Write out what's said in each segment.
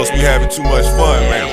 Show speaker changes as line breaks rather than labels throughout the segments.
Coast be having too much fun, man.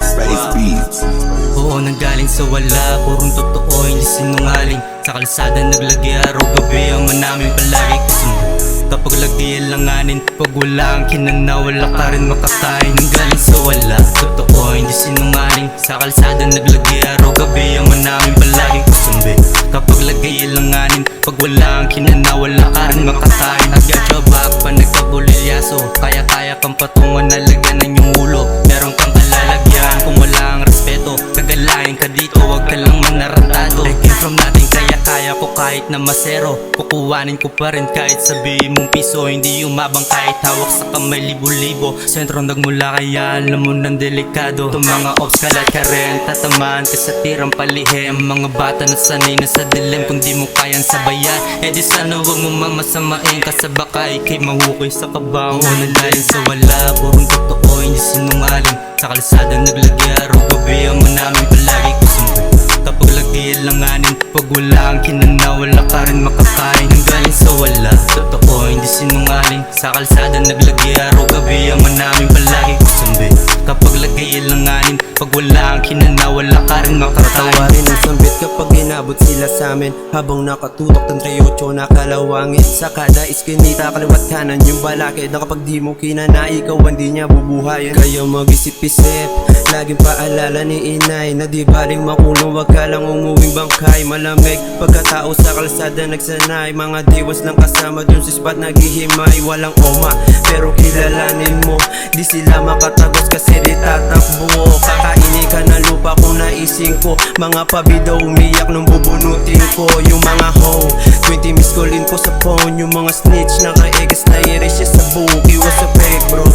Space Beats.
Oo, nanggaling sa wala, purong totoo, hindi sinungaling. Sa kalsada naglagi araw gabi, ang namin palagi kusundo. Kapag lagi langanin, pag wala ang kinana, wala ka rin makakain. Nanggaling sa wala, totoo, hindi sinungaling. Sa kalsada naglagi araw gabi, ang namin palagi kusumbi. Kapag lagi langanin, pag wala ang kinana, wala ka rin makakain. Agyat-yabag pa nagkabulilyaso, kaya-kaya kang patungan na lagyan ng iyong ulo. Meron kang kalalagyan kung wala ang respeto. Kagalain ka dito, wag ka lang manarantado. I came from nothing, kaya ko kahit na masero. Kukuhanin ko pa rin kahit sabihin mong piso. Hindi umabang kahit hawak sa kamay libo-libo. Sentro nagmula kaya alam mo ng delikado. Itong mga ops kalat ka rin, tatamaan ka sa tirang palihim. Mga bata na sanay na sa dilim, kung di mo kayang sabayan, eh di sana wag mo mamasamain. Kasabaka ikay mahukay sa kabango. Nanggaling sa wala, purong totoo, hindi sinungaling. Sa kalsada naglagi araw gabi, ang namin palagi kusumbi. Kapag lagi langanin, pag wala ang kinana, wala ka rin makakain. Nanggaling sa wala, totoo, hindi sinungaling. Sa kalsada naglagi araw gabi, ang namin palagi kusumbi. Kapag lagi langanin, pag wala ang kinana, wala ka rin makakain.
Tawarin ang sambit kapag inabot sila sa amin, habang nakatutok ng 38 nakalawangin. Sa kada iskinita, kaliwat kanan yung balakid, na kapag di mo kinana, ikaw hindi niya bubuhayin. Kaya mag-isip-isip, laging paalala ni inay, na di baling makulong, wag ka lang umuwing bangkay. Malamig pagkatao sa kalsada nagsanay, mga diwas lang kasama dun sa spot naghihimay. Walang oma pero kilalanin mo, di sila makatagos kasi di tatakbo. Kakainin ka ng lupa kung naising ko, mga pabida umiyak nung bubunutin ko. Yung mga hoe, 20 miss callin ko sa phone. Yung mga snitch naka-egas na i-erase sa book. Iwas sa fake bro,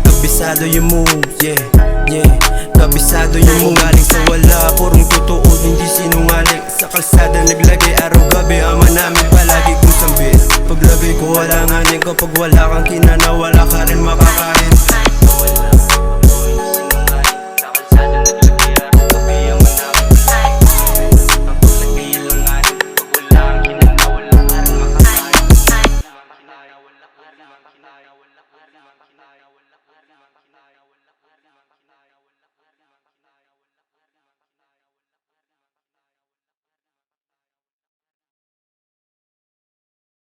kabisado yung move, yeah, yeah. Kabisado yung move, galing sa wala, purong totoo, hindi sinungaling. Sa kalsada naglagay araw gabi, ama namin palagi kong sambit. Paglagay ko wala nganin, kapag wala kang